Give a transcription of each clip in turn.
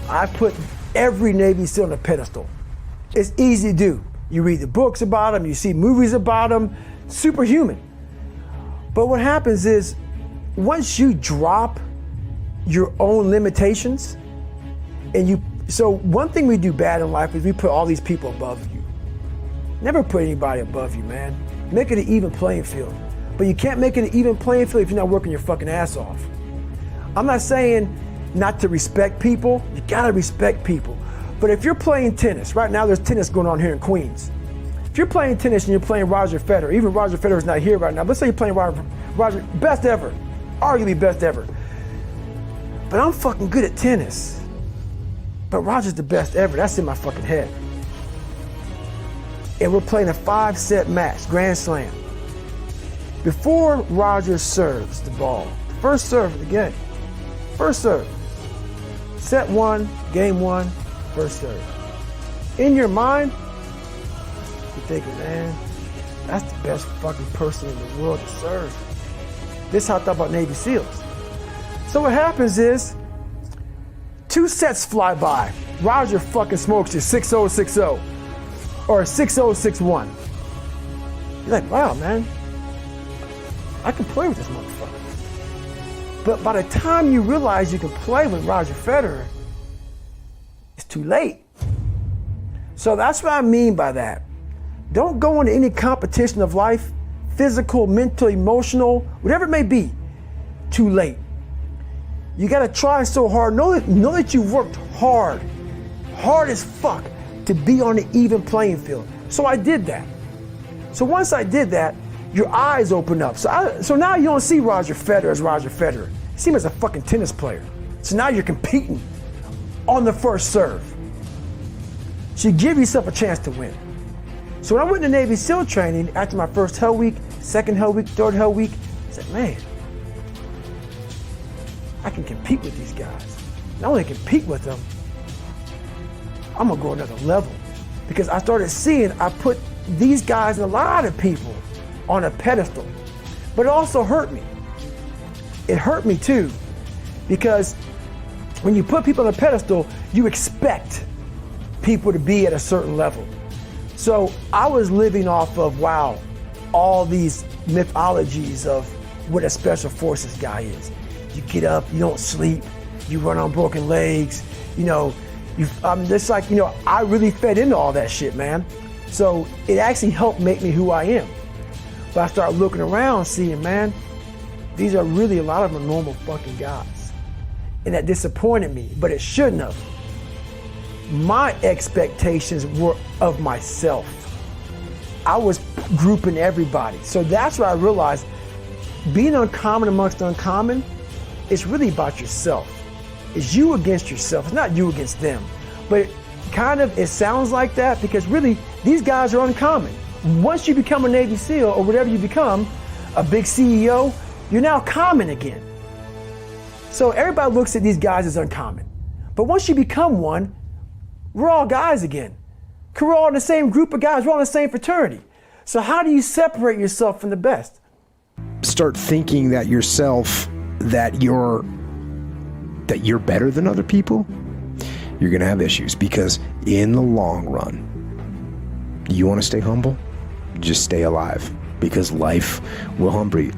I put every Navy SEAL on a pedestal. It's easy to do. You read the books about them, you see movies about them, superhuman. But what happens is, once you drop your own limitations, so one thing we do bad in life is we put all these people above you. Never put anybody above you, man. Make it an even playing field. But you can't make it an even playing field if you're not working your fucking ass off. I'm not saying not to respect people, you gotta respect people. But if you're playing tennis, right now there's tennis going on here in Queens. If you're playing tennis and you're playing Roger Federer, even Roger Federer's not here right now, let's say you're playing Roger, best ever, arguably best ever. But I'm fucking good at tennis. But Roger's the best ever, that's in my fucking head. And we're playing a 5-set match, Grand Slam. Before Roger serves the ball, first serve of the game, first serve, set 1, game 1, first serve. In your mind, you're thinking, man, that's the best fucking person in the world to serve. This is how I thought about Navy SEALs. So what happens is, 2 sets fly by. Roger fucking smokes you 6-0, 6-0, or 6-0, 6-1. You're like, wow, man, I can play with this motherfucker. But by the time you realize you can play with Roger Federer, it's too late. So that's what I mean by that. Don't go into any competition of life, physical, mental, emotional, whatever it may be, too late. You gotta try so hard. Know that you worked hard as fuck, to be on an even playing field. So I did that. So once I did that, your eyes open up. So now you don't see Roger Federer as Roger Federer. You see him as a fucking tennis player. So now you're competing on the first serve. So you give yourself a chance to win. So when I went to Navy SEAL training, after my first Hell Week, second Hell Week, third Hell Week, I said, man, I can compete with these guys. Not only compete with them, I'm gonna go another level. Because I started seeing, I put these guys and a lot of people on a pedestal. But it also hurt me. It hurt me too, because when you put people on a pedestal, you expect people to be at a certain level. So I was living off of, wow, all these mythologies of what a special forces guy is. You get up, you don't sleep, you run on broken legs, you know, it's like, you know, I really fed into all that shit, man. So it actually helped make me who I am. But I started looking around, seeing, man, these are really, a lot of them are normal fucking guys. And that disappointed me, but it shouldn't have. My expectations were of myself. I was grouping everybody. So that's what I realized, being uncommon amongst the uncommon, it's really about yourself. It's you against yourself. It's not you against them. But it sounds like that, because really, these guys are uncommon. Once you become a Navy SEAL or whatever you become, a big CEO, you're now common again. So everybody looks at these guys as uncommon. But once you become one, we're all guys again. We're all in the same group of guys. We're all in the same fraternity. So how do you separate yourself from the best? Start thinking that yourself, that you're better than other people, you're gonna have issues, because in the long run, you wanna stay humble, just stay alive, because life will humble you.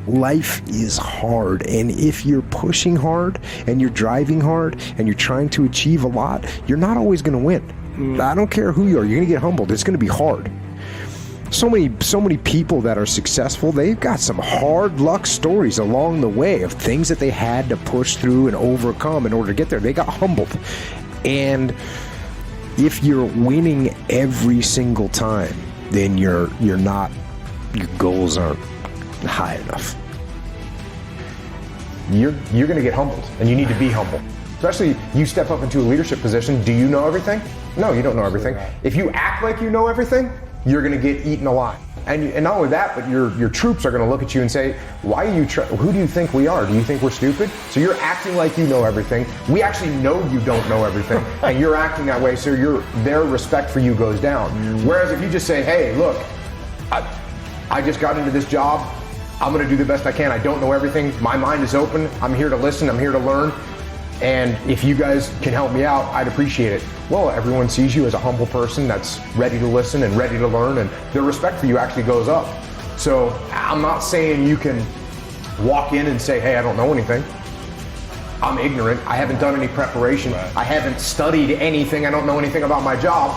Life is hard, and if you're pushing hard and you're driving hard and you're trying to achieve a lot, you're not always gonna win. I don't care who you are, you're gonna get humbled. It's gonna be hard. So many people that are successful, they've got some hard luck stories along the way of things that they had to push through and overcome in order to get there. They got humbled. And if you're winning every single time, then your goals aren't high enough. You're going to get humbled, and you need to be humble. Especially, you step up into a leadership position. Do you know everything? No, you don't know everything. If you act like you know everything, you're going to get eaten alive. And not only that, but your troops are going to look at you and say, who do you think we are? Do you think we're stupid? So you're acting like you know everything. We actually know you don't know everything, and you're acting that way, so their respect for you goes down. Whereas if you just say, hey, look, I just got into this job, I'm going to do the best I can. I don't know everything. My mind is open. I'm here to listen. I'm here to learn. And if you guys can help me out, I'd appreciate it. Well, everyone sees you as a humble person that's ready to listen and ready to learn, and their respect for you actually goes up. So I'm not saying you can walk in and say, hey, I don't know anything. I'm ignorant. I haven't done any preparation. I haven't studied anything. I don't know anything about my job.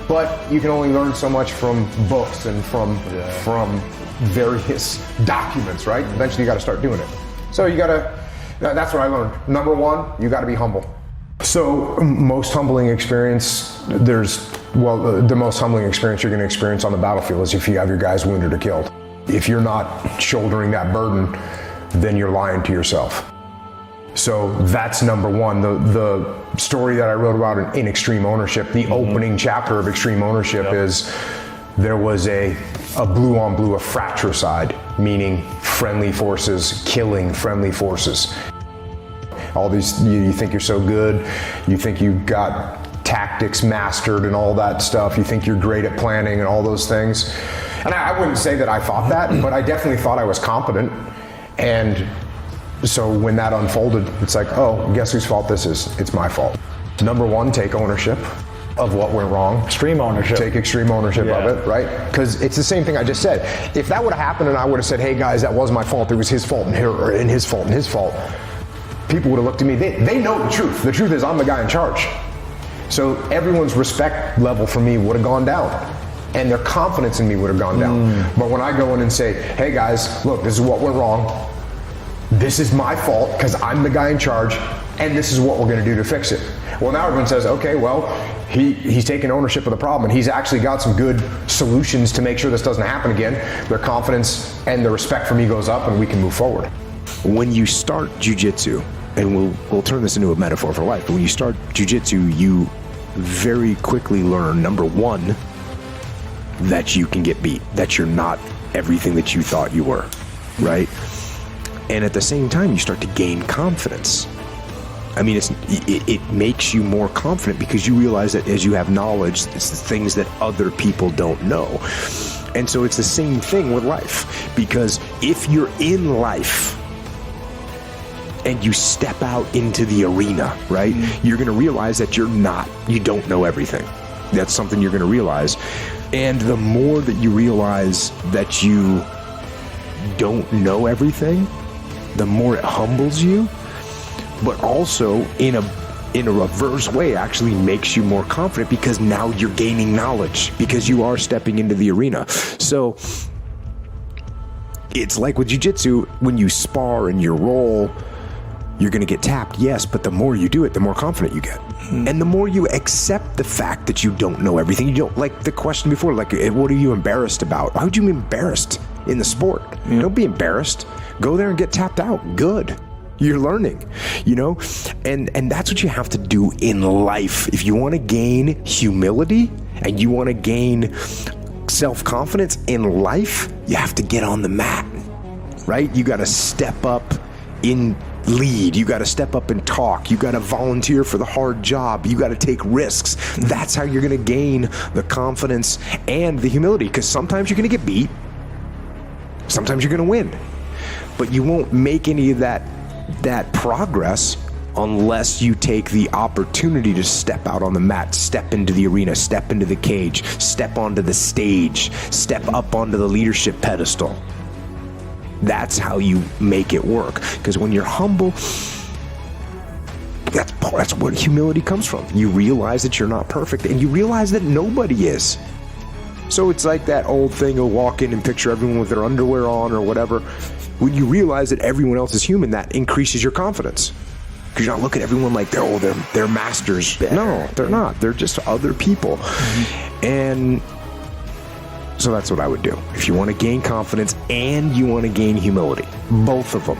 But you can only learn so much from books and from various documents, right? Eventually you got to start doing it. So that's what I learned. Number one, you got to be humble. So most humbling experience, the most humbling experience you're going to experience on the battlefield is if you have your guys wounded or killed. If you're not shouldering that burden, then you're lying to yourself. So that's number one. The story that I wrote about in Extreme Ownership, the opening chapter of Extreme Ownership is there was a blue on blue, a fratricide, meaning friendly forces killing friendly forces. All these, you think you're so good, you think you got tactics mastered and all that stuff, you think you're great at planning and all those things. And I wouldn't say that I thought that, but I definitely thought I was competent. And so when that unfolded, it's like, oh, guess whose fault this is? It's my fault. Number one, take ownership of what went wrong. Extreme ownership. Take extreme ownership of it, right? Because it's the same thing I just said. If that would have happened and I would have said, hey guys, that was my fault, it was his fault and his fault, people would have looked at me, they know the truth. The truth is I'm the guy in charge. So everyone's respect level for me would have gone down. And their confidence in me would have gone down. But when I go in and say, hey guys, look, this is what went wrong. This is my fault because I'm the guy in charge, and this is what we're going to do to fix it. Well, now everyone says, okay, well, he's taking ownership of the problem, and he's actually got some good solutions to make sure this doesn't happen again. Their confidence and their respect for me goes up, and we can move forward. When you start jiu-jitsu, and we'll turn this into a metaphor for life, but when you start jiu-jitsu, you very quickly learn, number one, that you can get beat, that you're not everything that you thought you were, right? And at the same time, you start to gain confidence. I mean, it makes you more confident because you realize that as you have knowledge, it's the things that other people don't know. And so it's the same thing with life, because if you're in life and you step out into the arena, right, you're going to realize that you don't know everything. That's something you're going to realize. And the more that you realize that you don't know everything, the more it humbles you, but also in a reverse way actually makes you more confident because now you're gaining knowledge because you are stepping into the arena. So it's like with jiu-jitsu, when you spar and you roll, you're going to get tapped, yes, but the more you do it, the more confident you get. And the more you accept the fact that you don't know everything, you don't, like the question before, like, what are you embarrassed about? Why would you be embarrassed in the sport? Don't be embarrassed. Go there and get tapped out. Good. You're learning, and that's what you have to do in life. If you want to gain humility and you want to gain self-confidence in life, you have to get on the mat, right? You got to step up in lead. You got to step up and talk. You got to volunteer for the hard job. You got to take risks. That's how you're going to gain the confidence and the humility, because sometimes you're going to get beat. Sometimes you're going to win. But you won't make any of that progress unless you take the opportunity to step out on the mat, step into the arena, step into the cage, step onto the stage, step up onto the leadership pedestal. That's how you make it work. Because when you're humble, that's what humility comes from. You realize that you're not perfect, and you realize that nobody is. So it's like that old thing of walk in and picture everyone with their underwear on or whatever. When you realize that everyone else is human, that increases your confidence. Because you're not looking at everyone like they're masters. No, they're not. They're just other people. And so that's what I would do. If you want to gain confidence and you want to gain humility, both of them,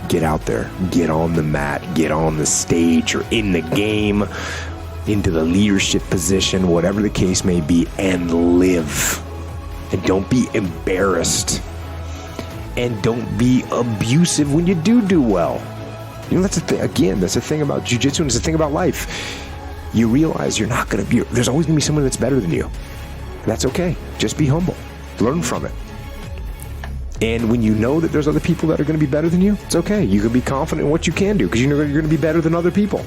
get out there, get on the mat, get on the stage or in the game, into the leadership position, whatever the case may be, and live. And don't be embarrassed. And don't be abusive when you do well. That's the thing. Again, that's the thing about jiu-jitsu, and it's the thing about life. You realize you're not going to be, there's always going to be someone that's better than you. That's okay. Just be humble. Learn from it. And when you know that there's other people that are going to be better than you, it's okay. You can be confident in what you can do because you know you're going to be better than other people.